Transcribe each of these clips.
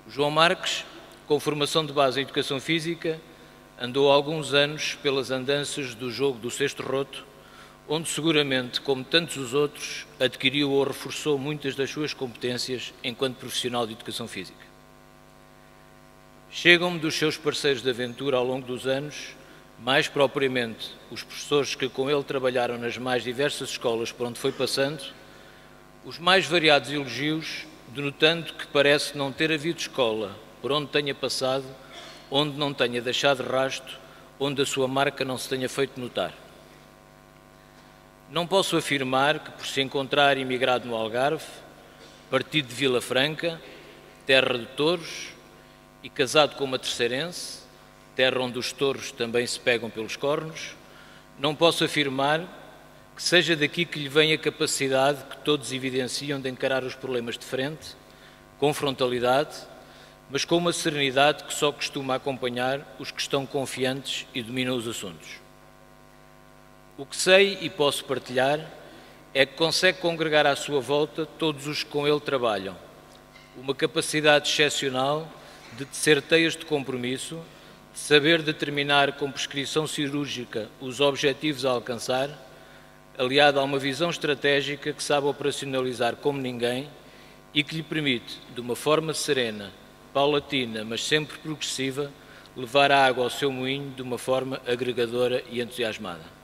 O João Marques, com formação de base em Educação Física, andou há alguns anos pelas andanças do jogo do cesto roto, onde seguramente, como tantos os outros, adquiriu ou reforçou muitas das suas competências enquanto profissional de Educação Física. Chegam-me dos seus parceiros de aventura ao longo dos anos, mais propriamente os professores que com ele trabalharam nas mais diversas escolas por onde foi passando, os mais variados elogios, denotando que parece não ter havido escola por onde tenha passado, onde não tenha deixado rastro, onde a sua marca não se tenha feito notar. Não posso afirmar que, por se encontrar imigrado no Algarve, partido de Vila Franca, terra de touros, e casado com uma terceirense, terra onde os touros também se pegam pelos cornos, não posso afirmar que seja daqui que lhe vem a capacidade que todos evidenciam de encarar os problemas de frente, com frontalidade, mas com uma serenidade que só costuma acompanhar os que estão confiantes e dominam os assuntos. O que sei e posso partilhar é que consegue congregar à sua volta todos os que com ele trabalham, uma capacidade excepcional de tecer teias de compromisso, de saber determinar com prescrição cirúrgica os objetivos a alcançar, aliado a uma visão estratégica que sabe operacionalizar como ninguém e que lhe permite, de uma forma serena, paulatina, mas sempre progressiva, levar a água ao seu moinho de uma forma agregadora e entusiasmada.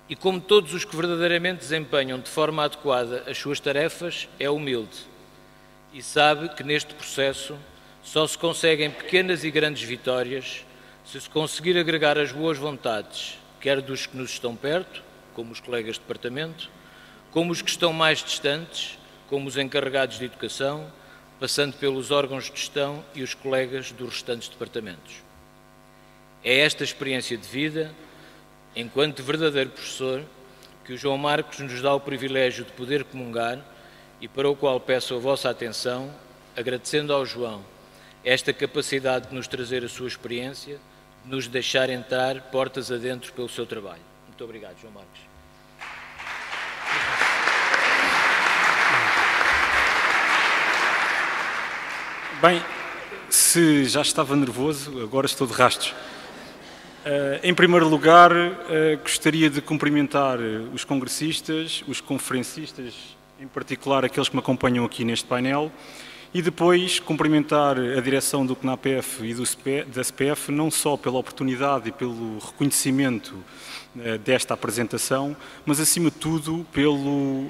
E como todos os que verdadeiramente desempenham de forma adequada as suas tarefas, é humilde e sabe que neste processo só se conseguem pequenas e grandes vitórias se conseguir agregar as boas vontades, quer dos que nos estão perto, como os colegas de departamento, como os que estão mais distantes, como os encarregados de educação, passando pelos órgãos de gestão e os colegas dos restantes departamentos. É esta experiência de vida, enquanto verdadeiro professor, que o João Marques nos dá o privilégio de poder comungar e para o qual peço a vossa atenção, agradecendo ao João esta capacidade de nos trazer a sua experiência, de nos deixar entrar portas adentro pelo seu trabalho. Muito obrigado, João Marques. Bem, se já estava nervoso, agora estou de rastros. Em primeiro lugar, gostaria de cumprimentar os congressistas, os conferencistas, em particular aqueles que me acompanham aqui neste painel, e depois cumprimentar a direção do CNAPEF e da SPF, não só pela oportunidade e pelo reconhecimento desta apresentação, mas acima de tudo pelo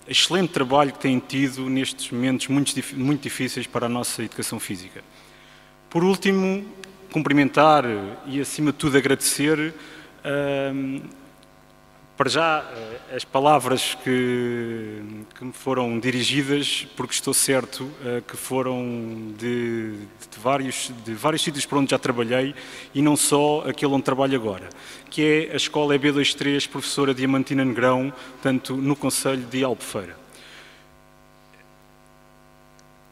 excelente trabalho que têm tido nestes momentos muito difíceis para a nossa educação física. Por último, cumprimentar e, acima de tudo, agradecer para já as palavras que me foram dirigidas, porque estou certo que foram de vários sítios por onde já trabalhei e não só aquele onde trabalho agora, que é a Escola EB23 Professora Diamantina Negrão, tanto no Concelho de Albufeira.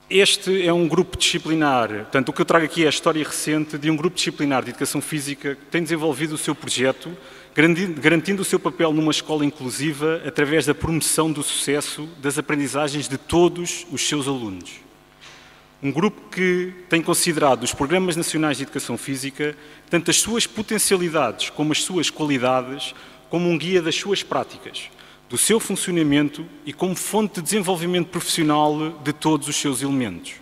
Este é um grupo disciplinar, portanto, o que eu trago aqui é a história recente de um grupo disciplinar de Educação Física que tem desenvolvido o seu projeto, garantindo o seu papel numa escola inclusiva através da promoção do sucesso das aprendizagens de todos os seus alunos. Um grupo que tem considerado os Programas Nacionais de Educação Física, tanto as suas potencialidades como as suas qualidades, como um guia das suas práticas, do seu funcionamento e como fonte de desenvolvimento profissional de todos os seus elementos.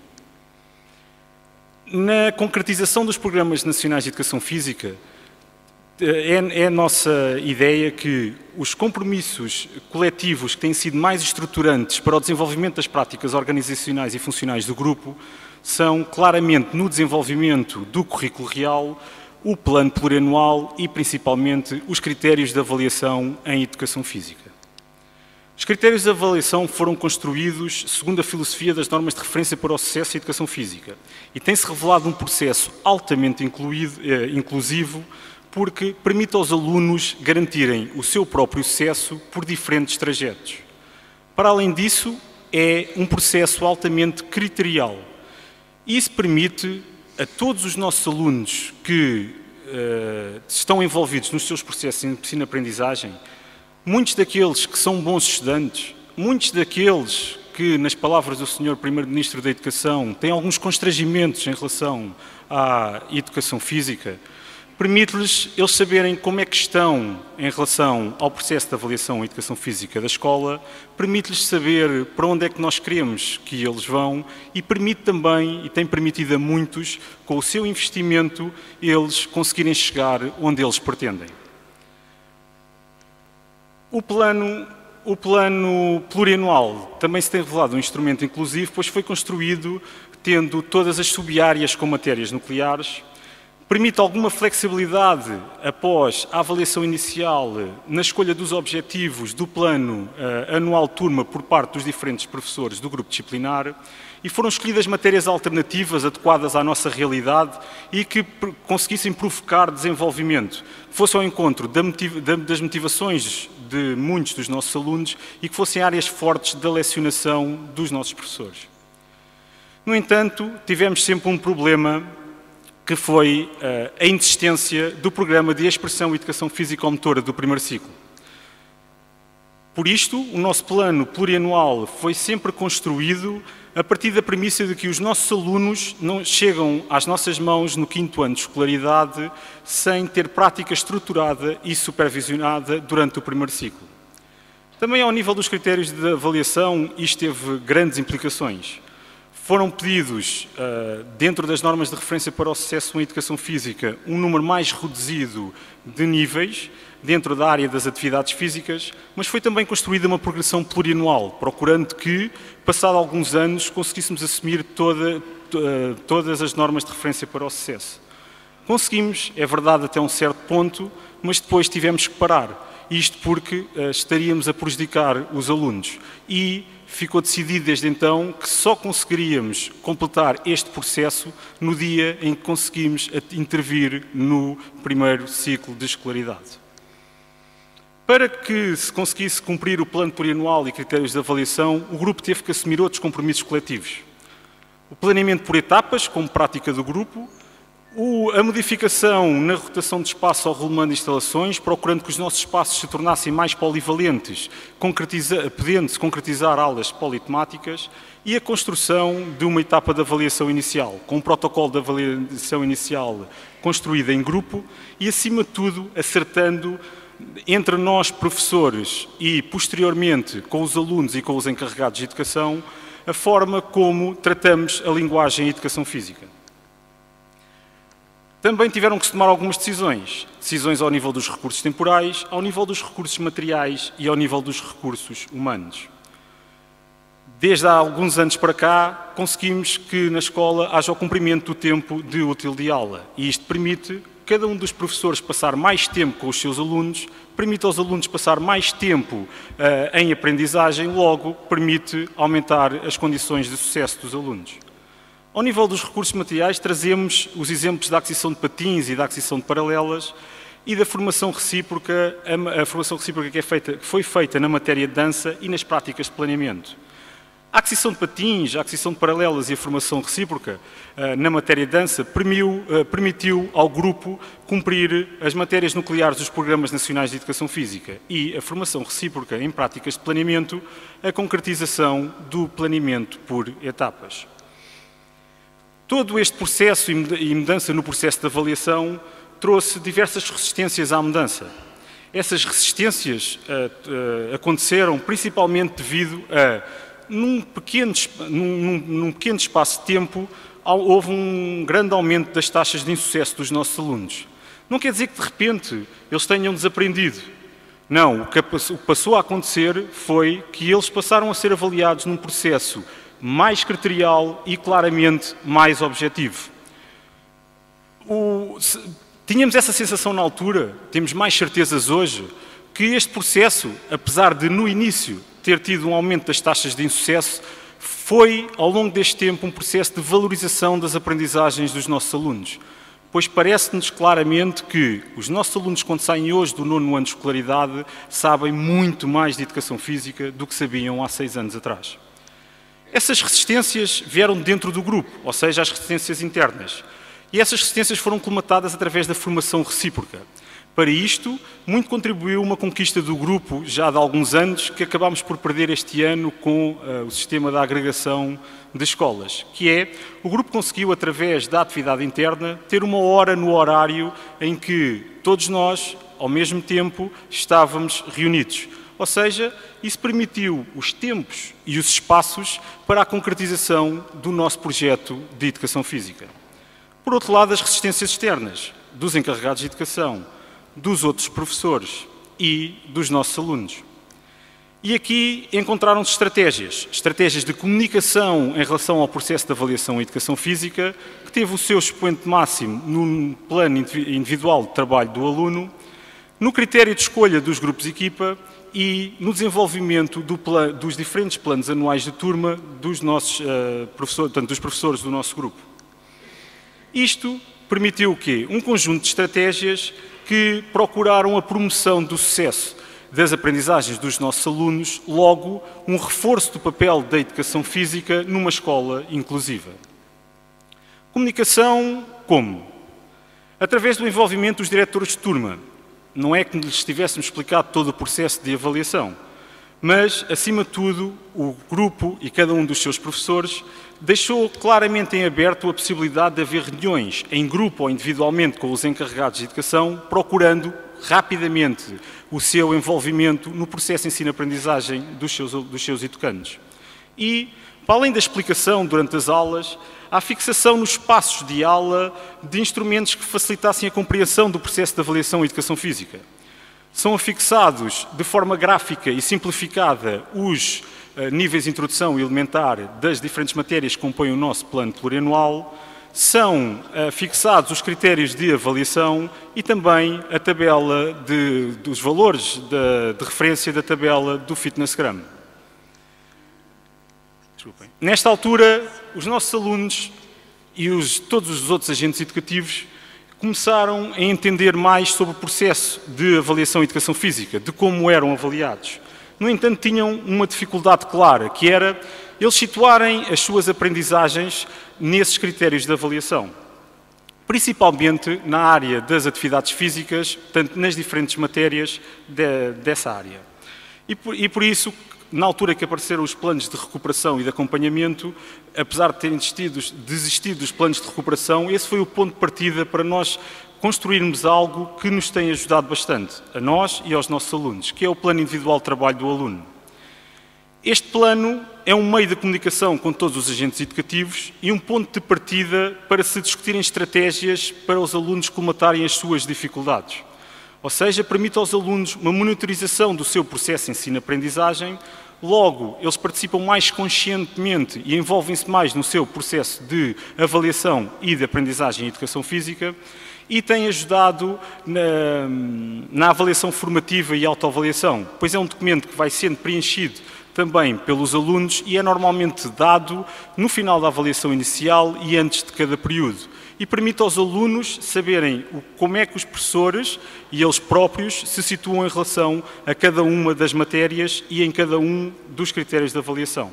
Na concretização dos Programas Nacionais de Educação Física, é a nossa ideia que os compromissos coletivos que têm sido mais estruturantes para o desenvolvimento das práticas organizacionais e funcionais do grupo são claramente no desenvolvimento do currículo real, o plano plurianual e principalmente os critérios de avaliação em Educação Física. Os critérios de avaliação foram construídos segundo a filosofia das normas de referência para o sucesso em Educação Física e tem-se revelado um processo altamente inclusivo porque permite aos alunos garantirem o seu próprio sucesso por diferentes trajetos. Para além disso, é um processo altamente criterial. Isso permite a todos os nossos alunos que estão envolvidos nos seus processos de ensino-aprendizagem, muitos daqueles que são bons estudantes, muitos daqueles que, nas palavras do Sr. Primeiro-Ministro da Educação, tem alguns constrangimentos em relação à educação física, permite-lhes eles saberem como é que estão em relação ao processo de avaliação e educação física da escola, permite-lhes saber para onde é que nós queremos que eles vão e permite também, e tem permitido a muitos, com o seu investimento, eles conseguirem chegar onde eles pretendem. O plano plurianual também se tem revelado um instrumento inclusivo, pois foi construído tendo todas as sub-áreas com matérias nucleares, permite alguma flexibilidade após a avaliação inicial na escolha dos objetivos do plano anual turma por parte dos diferentes professores do grupo disciplinar e foram escolhidas matérias alternativas adequadas à nossa realidade e que conseguissem provocar desenvolvimento, que fossem ao encontro das motivações de muitos dos nossos alunos e que fossem áreas fortes da lecionação dos nossos professores. No entanto, tivemos sempre um problema que foi a inexistência do programa de expressão e educação físico-motora do primeiro ciclo. Por isto, o nosso plano plurianual foi sempre construído a partir da premissa de que os nossos alunos não chegam às nossas mãos no 5º ano de escolaridade sem ter prática estruturada e supervisionada durante o primeiro ciclo. Também ao nível dos critérios de avaliação, isto teve grandes implicações. Foram pedidos, dentro das normas de referência para o sucesso em educação física, um número mais reduzido de níveis dentro da área das atividades físicas, mas foi também construída uma progressão plurianual, procurando que, passado alguns anos, conseguíssemos assumir todas as normas de referência para o sucesso. Conseguimos, é verdade, até um certo ponto, mas depois tivemos que parar. Isto porque estaríamos a prejudicar os alunos. E ficou decidido desde então que só conseguiríamos completar este processo no dia em que conseguimos intervir no primeiro ciclo de escolaridade. Para que se conseguisse cumprir o plano plurianual e critérios de avaliação, o grupo teve que assumir outros compromissos coletivos. O planeamento por etapas, como prática do grupo, a modificação na rotação de espaço ao regulamento de instalações, procurando que os nossos espaços se tornassem mais polivalentes, podendo-se concretizar aulas politemáticas, e a construção de uma etapa de avaliação inicial, com um protocolo de avaliação inicial construído em grupo e, acima de tudo, acertando entre nós, professores, e posteriormente com os alunos e com os encarregados de educação, a forma como tratamos a linguagem e a educação física. Também tiveram que se tomar algumas decisões. Decisões ao nível dos recursos temporais, ao nível dos recursos materiais e ao nível dos recursos humanos. Desde há alguns anos para cá, conseguimos que na escola haja o cumprimento do tempo de útil de aula. E isto permite cada um dos professores passar mais tempo com os seus alunos, permite aos alunos passar mais tempo em aprendizagem, logo permite aumentar as condições de sucesso dos alunos. Ao nível dos recursos materiais, trazemos os exemplos da aquisição de patins e da aquisição de paralelas e da formação recíproca, a formação recíproca que foi feita na matéria de dança e nas práticas de planeamento. A aquisição de patins, a aquisição de paralelas e a formação recíproca na matéria de dança permitiu ao grupo cumprir as matérias nucleares dos Programas Nacionais de Educação Física e a formação recíproca em práticas de planeamento, a concretização do planeamento por etapas. Todo este processo e mudança no processo de avaliação trouxe diversas resistências à mudança. Essas resistências aconteceram principalmente devido a, num pequeno espaço de tempo, houve um grande aumento das taxas de insucesso dos nossos alunos. Não quer dizer que, de repente, eles tenham desaprendido. Não, o que passou a acontecer foi que eles passaram a ser avaliados num processo mais criterial e claramente mais objetivo. Tínhamos essa sensação na altura, temos mais certezas hoje, que este processo, apesar de no início ter tido um aumento das taxas de insucesso, foi ao longo deste tempo um processo de valorização das aprendizagens dos nossos alunos. Pois parece-nos claramente que os nossos alunos, quando saem hoje do 9º ano de escolaridade, sabem muito mais de educação física do que sabiam há 6 anos atrás. Essas resistências vieram dentro do grupo, ou seja, as resistências internas. E essas resistências foram colmatadas através da formação recíproca. Para isto, muito contribuiu uma conquista do grupo já de alguns anos, que acabámos por perder este ano com o sistema da agregação de escolas, que é, o grupo conseguiu, através da atividade interna, ter uma hora no horário em que todos nós, ao mesmo tempo, estávamos reunidos. Ou seja, isso permitiu os tempos e os espaços para a concretização do nosso projeto de educação física. Por outro lado, as resistências externas, dos encarregados de educação, dos outros professores e dos nossos alunos. E aqui encontraram-se estratégias de comunicação em relação ao processo de avaliação em educação física, que teve o seu expoente máximo no plano individual de trabalho do aluno, no critério de escolha dos grupos de equipa e no desenvolvimento dos diferentes planos anuais de turma dos nossos professores, portanto, dos professores do nosso grupo. Isto permitiu o quê? Um conjunto de estratégias que procuraram a promoção do sucesso das aprendizagens dos nossos alunos, logo um reforço do papel da educação física numa escola inclusiva. Comunicação como? Através do envolvimento dos diretores de turma. Não é que lhes tivéssemos explicado todo o processo de avaliação, mas, acima de tudo, o grupo e cada um dos seus professores deixou claramente em aberto a possibilidade de haver reuniões, em grupo ou individualmente, com os encarregados de educação, procurando rapidamente o seu envolvimento no processo de ensino-aprendizagem dos seus educandos. E, para além da explicação durante as aulas, há fixação nos espaços de aula de instrumentos que facilitassem a compreensão do processo de avaliação e educação física. São afixados de forma gráfica e simplificada os níveis de introdução e elementar das diferentes matérias que compõem o nosso plano plurianual, são fixados os critérios de avaliação e também a tabela dos valores de referência da tabela do Fitnessgram. Desculpem. Nesta altura, os nossos alunos e todos os outros agentes educativos começaram a entender mais sobre o processo de avaliação e educação física, de como eram avaliados. No entanto, tinham uma dificuldade clara, que era eles situarem as suas aprendizagens nesses critérios de avaliação. Principalmente na área das atividades físicas, portanto, nas diferentes matérias dessa área. E por isso, na altura que apareceram os planos de recuperação e de acompanhamento, apesar de terem desistido dos planos de recuperação, esse foi o ponto de partida para nós construirmos algo que nos tem ajudado bastante, a nós e aos nossos alunos, que é o plano individual de trabalho do aluno. Este plano é um meio de comunicação com todos os agentes educativos e um ponto de partida para se discutirem estratégias para os alunos colmatarem as suas dificuldades. Ou seja, permite aos alunos uma monitorização do seu processo de ensino-aprendizagem, logo, eles participam mais conscientemente e envolvem-se mais no seu processo de avaliação e de aprendizagem em educação física e tem ajudado na avaliação formativa e autoavaliação, pois é um documento que vai sendo preenchido também pelos alunos e é normalmente dado no final da avaliação inicial e antes de cada período. E permite aos alunos saberem como é que os professores e eles próprios se situam em relação a cada uma das matérias e em cada um dos critérios de avaliação.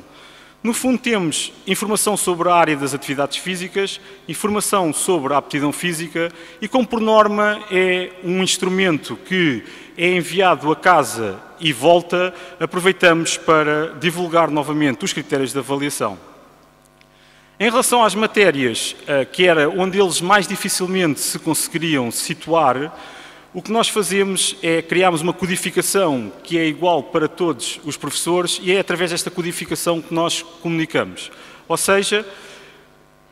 No fundo, temos informação sobre a área das atividades físicas, informação sobre a aptidão física e, como por norma, é um instrumento que é enviado a casa e volta, aproveitamos para divulgar novamente os critérios de avaliação. Em relação às matérias, que era onde eles mais dificilmente se conseguiriam situar, o que nós fazemos é criarmos uma codificação que é igual para todos os professores e é através desta codificação que nós comunicamos. Ou seja,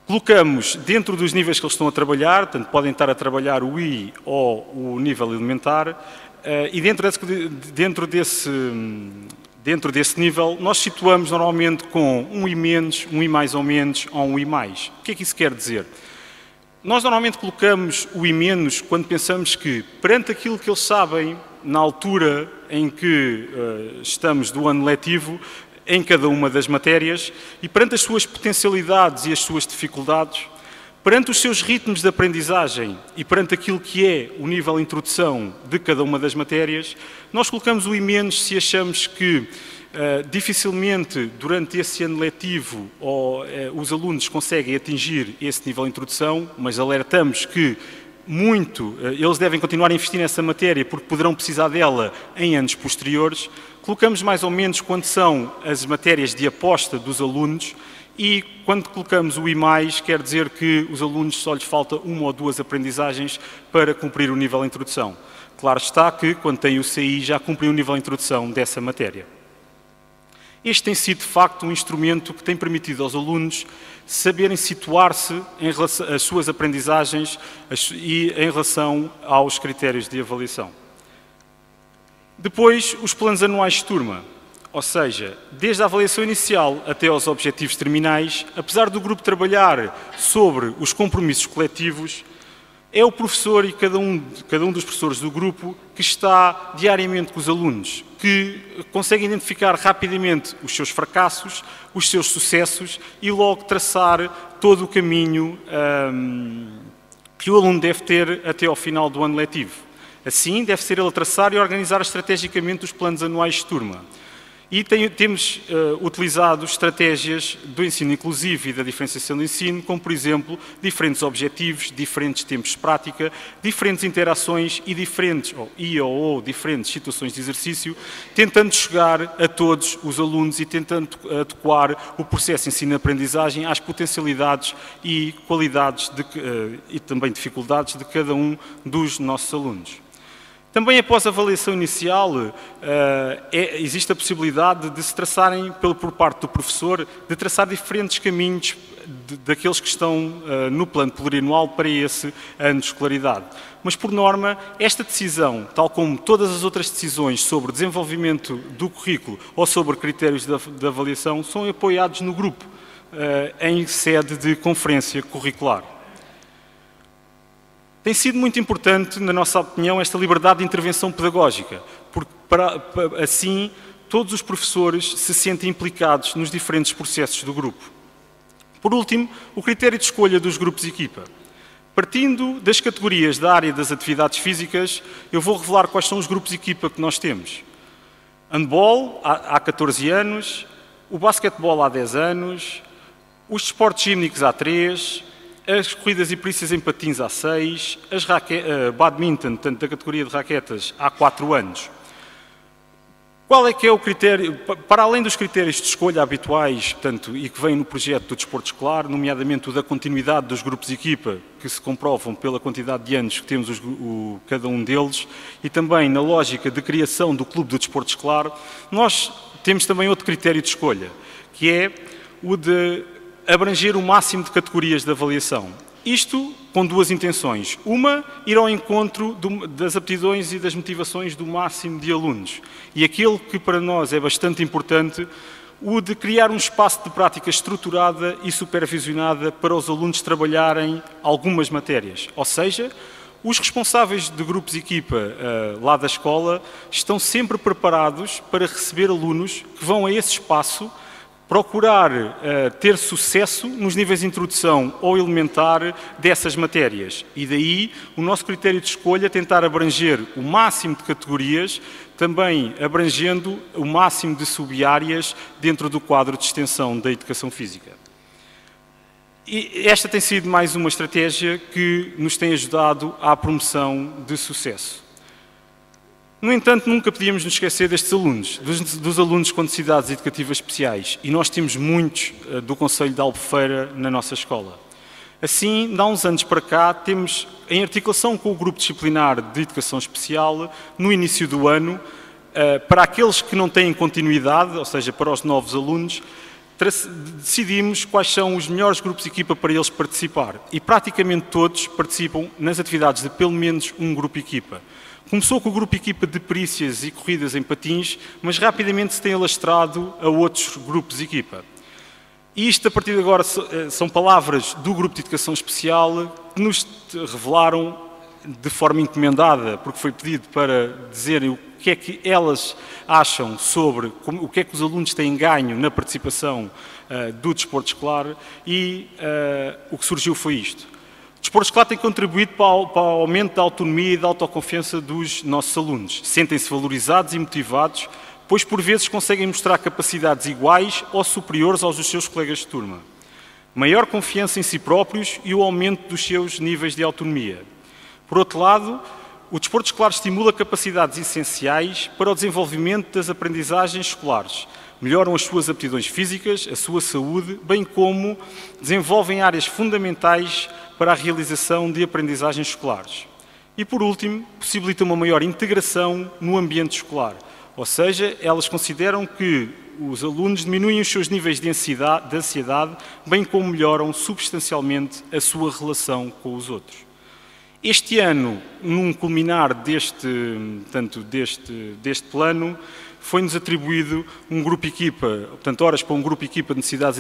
colocamos dentro dos níveis que eles estão a trabalhar, portanto podem estar a trabalhar o I ou o nível elementar, e dentro desse nível nós situamos normalmente com um I menos, um I mais ou menos ou um I mais. O que é que isso quer dizer? Nós normalmente colocamos o I menos quando pensamos que, perante aquilo que eles sabem, na altura em que estamos do ano letivo, em cada uma das matérias, e perante as suas potencialidades e as suas dificuldades, perante os seus ritmos de aprendizagem e perante aquilo que é o nível de introdução de cada uma das matérias, nós colocamos o I menos se achamos que dificilmente durante esse ano letivo os alunos conseguem atingir esse nível de introdução, mas alertamos que eles devem continuar a investir nessa matéria porque poderão precisar dela em anos posteriores. Colocamos mais ou menos quando são as matérias de aposta dos alunos e quando colocamos o I+, quer dizer que os alunos só lhes falta uma ou duas aprendizagens para cumprir o nível de introdução. Claro está que quando têm o CI já cumprem o nível de introdução dessa matéria. Este tem sido, de facto, um instrumento que tem permitido aos alunos saberem situar-se em relação às suas aprendizagens e em relação aos critérios de avaliação. Depois, os planos anuais de turma, ou seja, desde a avaliação inicial até aos objetivos terminais, apesar do grupo trabalhar sobre os compromissos coletivos, é o professor e cada um dos professores do grupo que está diariamente com os alunos, que consegue identificar rapidamente os seus fracassos, os seus sucessos e logo traçar todo o caminho que o aluno deve ter até ao final do ano letivo. Assim, deve ser ele a traçar e organizar estrategicamente os planos anuais de turma. E temos utilizado estratégias do ensino inclusivo e da diferenciação do ensino, como, por exemplo, diferentes objetivos, diferentes tempos de prática, diferentes interações e diferentes situações de exercício, tentando chegar a todos os alunos e tentando adequar o processo de ensino-aprendizagem às potencialidades e qualidades e também dificuldades de cada um dos nossos alunos. Também após a avaliação inicial, existe a possibilidade de se traçarem, por parte do professor, de traçar diferentes caminhos daqueles que estão no plano plurianual para esse ano de escolaridade. Mas, por norma, esta decisão, tal como todas as outras decisões sobre desenvolvimento do currículo ou sobre critérios de avaliação, são apoiados no grupo, em sede de conferência curricular. Tem sido muito importante, na nossa opinião, esta liberdade de intervenção pedagógica, porque assim todos os professores se sentem implicados nos diferentes processos do grupo. Por último, o critério de escolha dos grupos de equipa. Partindo das categorias da área das atividades físicas, eu vou revelar quais são os grupos de equipa que nós temos. Handball, há 14 anos, o basquetebol há 10 anos, os desportos gímnicos há 3, as corridas e perícias em patins há 6, badminton, tanto da categoria de raquetas, há 4 anos. Qual é que é o critério, para além dos critérios de escolha habituais, portanto, e que vêm no projeto do desporto escolar, nomeadamente o da continuidade dos grupos de equipa, que se comprovam pela quantidade de anos que temos cada um deles, e também na lógica de criação do clube do desporto escolar, nós temos também outro critério de escolha, que é o de abranger o máximo de categorias de avaliação. Isto com duas intenções. Uma, ir ao encontro das aptidões e das motivações do máximo de alunos. E aquilo que para nós é bastante importante, o de criar um espaço de prática estruturada e supervisionada para os alunos trabalharem algumas matérias. Ou seja, os responsáveis de grupos de equipa lá da escola estão sempre preparados para receber alunos que vão a esse espaço procurar ter sucesso nos níveis de introdução ou elementar dessas matérias. E daí o nosso critério de escolha é tentar abranger o máximo de categorias, também abrangendo o máximo de sub-áreas dentro do quadro de extensão da educação física. E esta tem sido mais uma estratégia que nos tem ajudado à promoção de sucesso. No entanto, nunca podíamos nos esquecer destes alunos, dos alunos com necessidades educativas especiais, e nós temos muitos do Concelho de Albufeira na nossa escola. Assim, de há uns anos para cá, temos, em articulação com o Grupo Disciplinar de Educação Especial, no início do ano, para aqueles que não têm continuidade, ou seja, para os novos alunos, decidimos quais são os melhores grupos de equipa para eles participar. E praticamente todos participam nas atividades de pelo menos um grupo de equipa. Começou com o grupo de equipa de perícias e corridas em patins, mas rapidamente se tem alastrado a outros grupos de equipa. E isto, a partir de agora, são palavras do Grupo de Educação Especial que nos revelaram de forma encomendada, porque foi pedido para dizerem o que é que elas acham sobre o que é que os alunos têm ganho na participação do desporto escolar, e o que surgiu foi isto. O desporto escolar tem contribuído para o aumento da autonomia e da autoconfiança dos nossos alunos. Sentem-se valorizados e motivados, pois por vezes conseguem mostrar capacidades iguais ou superiores aos dos seus colegas de turma. Maior confiança em si próprios e o aumento dos seus níveis de autonomia. Por outro lado, o desporto escolar estimula capacidades essenciais para o desenvolvimento das aprendizagens escolares. Melhoram as suas aptidões físicas, a sua saúde, bem como desenvolvem áreas fundamentais para a realização de aprendizagens escolares. E, por último, possibilita uma maior integração no ambiente escolar. Ou seja, elas consideram que os alunos diminuem os seus níveis de ansiedade, bem como melhoram substancialmente a sua relação com os outros. Este ano, num culminar deste plano, foi-nos atribuído um grupo-equipa, portanto, horas para um grupo-equipa de necessidades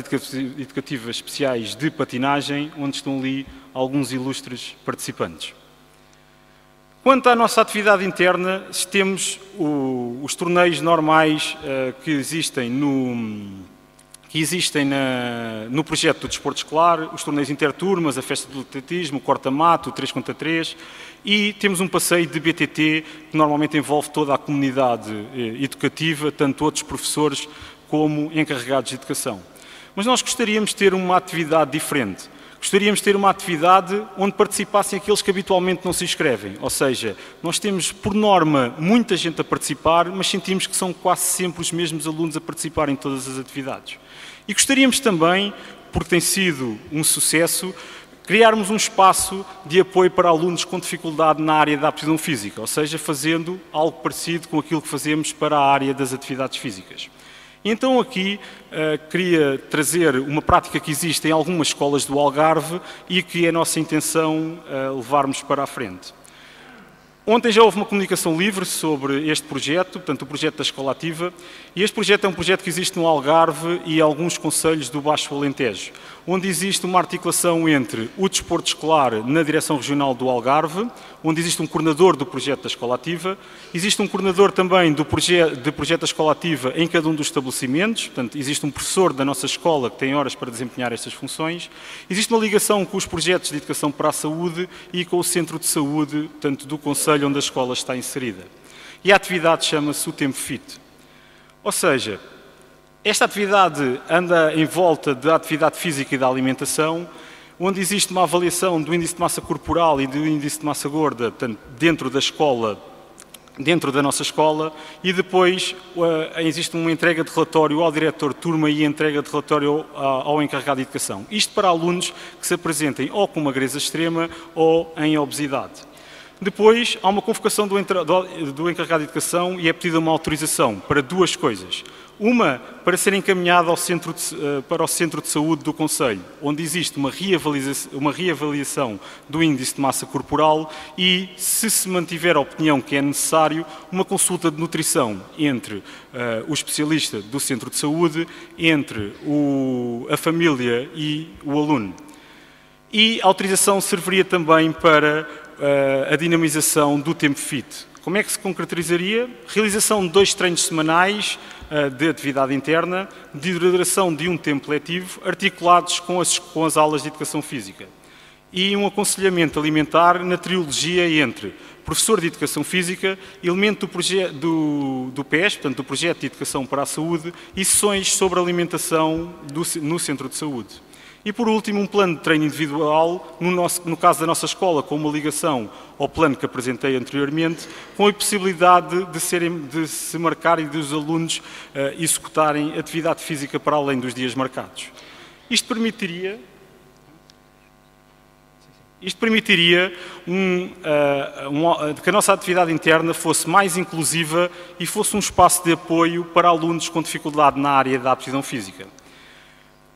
educativas especiais de patinagem, onde estão ali alguns ilustres participantes. Quanto à nossa atividade interna, temos os torneios normais que existem no projeto do desporto escolar, os torneios interturmas, a festa do atletismo, o corta-mato, o 3 contra 3, e temos um passeio de BTT que normalmente envolve toda a comunidade educativa, tanto outros professores como encarregados de educação. Mas nós gostaríamos de ter uma atividade diferente. Gostaríamos de ter uma atividade onde participassem aqueles que habitualmente não se inscrevem. Ou seja, nós temos, por norma, muita gente a participar, mas sentimos que são quase sempre os mesmos alunos a participar em todas as atividades. E gostaríamos também, porque tem sido um sucesso, criarmos um espaço de apoio para alunos com dificuldade na área da aptidão física, ou seja, fazendo algo parecido com aquilo que fazemos para a área das atividades físicas. Então aqui queria trazer uma prática que existe em algumas escolas do Algarve e que é a nossa intenção levarmos para a frente. Ontem já houve uma comunicação livre sobre este projeto, portanto o projeto da Escola Ativa, e este projeto é um projeto que existe no Algarve e alguns concelhos do Baixo Alentejo, onde existe uma articulação entre o desporto escolar na Direção Regional do Algarve, onde existe um coordenador do projeto da Escola Ativa, existe um coordenador também do projeto da Escola Ativa em cada um dos estabelecimentos, portanto existe um professor da nossa escola que tem horas para desempenhar estas funções, existe uma ligação com os projetos de educação para a saúde e com o centro de saúde, portanto do concelho onde a escola está inserida. E a atividade chama-se o Tempo Fit. Ou seja, esta atividade anda em volta da atividade física e da alimentação, onde existe uma avaliação do índice de massa corporal e do índice de massa gorda, portanto, dentro da escola, dentro da nossa escola, e depois existe uma entrega de relatório ao diretor de turma e entrega de relatório ao encarregado de educação. Isto para alunos que se apresentem ou com magreza extrema ou em obesidade. Depois, há uma convocação do encarregado de educação e é pedida uma autorização para duas coisas. Uma, para ser encaminhada para o centro de saúde do concelho, onde existe uma reavaliação do índice de massa corporal e, se se mantiver a opinião que é necessário, uma consulta de nutrição entre o especialista do centro de saúde, entre a família e o aluno. E a autorização serviria também para a dinamização do Tempo Fit. Como é que se concretizaria? Realização de 2 treinos semanais de atividade interna, de duração de um tempo letivo, articulados com as aulas de educação física. E um aconselhamento alimentar na trilogia entre professor de educação física, elemento do PES, portanto do Projeto de Educação para a Saúde, e sessões sobre alimentação no centro de saúde. E, por último, um plano de treino individual, no caso da nossa escola, com uma ligação ao plano que apresentei anteriormente, com a possibilidade de se marcar e dos alunos executarem atividade física para além dos dias marcados. Isto permitiria que a nossa atividade interna fosse mais inclusiva e fosse um espaço de apoio para alunos com dificuldade na área da aptidão física.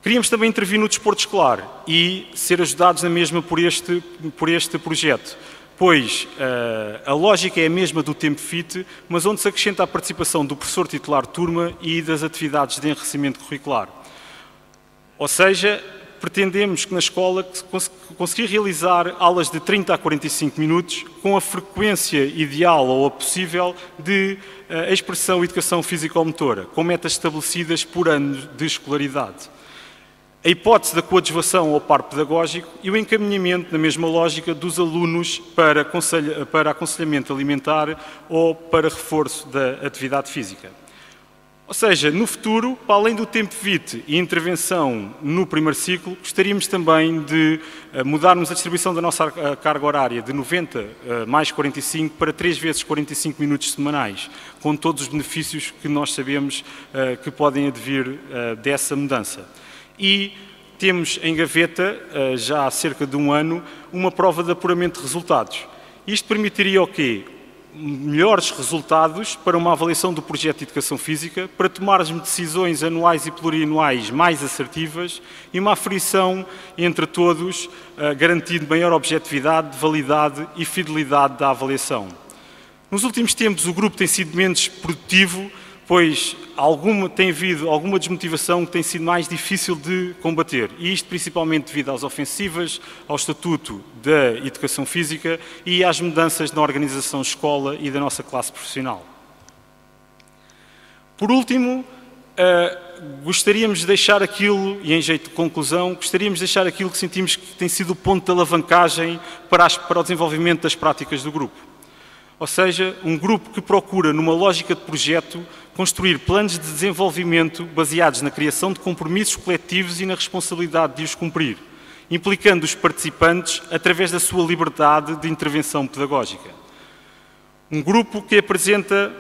Queríamos também intervir no desporto escolar e ser ajudados na mesma por este projeto, pois a lógica é a mesma do Tempo Fit, mas onde se acrescenta a participação do professor titular de turma e das atividades de enriquecimento curricular. Ou seja, pretendemos que na escola conseguir realizar aulas de 30 a 45 minutos com a frequência ideal ou a possível de expressão e educação físico-motora, com metas estabelecidas por ano de escolaridade. A hipótese da coadjuvação ao par pedagógico e o encaminhamento, na mesma lógica, dos alunos para aconselhamento alimentar ou para reforço da atividade física. Ou seja, no futuro, para além do tempo VIT e intervenção no primeiro ciclo, gostaríamos também de mudarmos a distribuição da nossa carga horária de 90 mais 45 para 3 vezes 45 minutos semanais, com todos os benefícios que nós sabemos que podem advir dessa mudança. E temos em gaveta, já há cerca de um ano, uma prova de apuramento de resultados. Isto permitiria o quê? Melhores resultados para uma avaliação do projeto de educação física, para tomarmos decisões anuais e plurianuais mais assertivas e uma aferição entre todos, garantindo maior objetividade, validade e fidelidade da avaliação. Nos últimos tempos o grupo tem sido menos produtivo, pois tem havido alguma desmotivação que tem sido mais difícil de combater. E isto principalmente devido às ofensivas, ao estatuto da educação física e às mudanças na organização escola e da nossa classe profissional. Por último, gostaríamos de deixar aquilo, e em jeito de conclusão, gostaríamos de deixar aquilo que sentimos que tem sido o ponto de alavancagem para o desenvolvimento das práticas do grupo. Ou seja, um grupo que procura, numa lógica de projeto, construir planos de desenvolvimento baseados na criação de compromissos coletivos e na responsabilidade de os cumprir, implicando os participantes através da sua liberdade de intervenção pedagógica. Um grupo que apresenta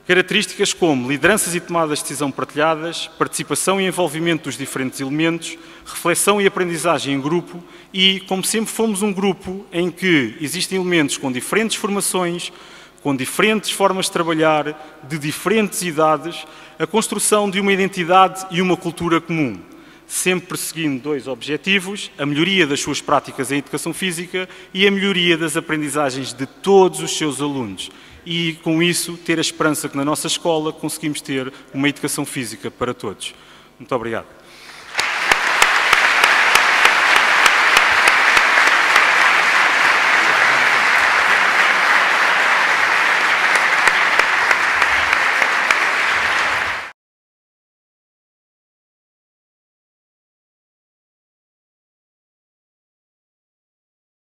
características como lideranças e tomadas de decisão partilhadas, participação e envolvimento dos diferentes elementos, reflexão e aprendizagem em grupo e, como sempre, fomos um grupo em que existem elementos com diferentes formações, com diferentes formas de trabalhar, de diferentes idades, a construção de uma identidade e uma cultura comum, sempre perseguindo dois objetivos: a melhoria das suas práticas em educação física e a melhoria das aprendizagens de todos os seus alunos. E, com isso, ter a esperança que na nossa escola conseguimos ter uma educação física para todos. Muito obrigado.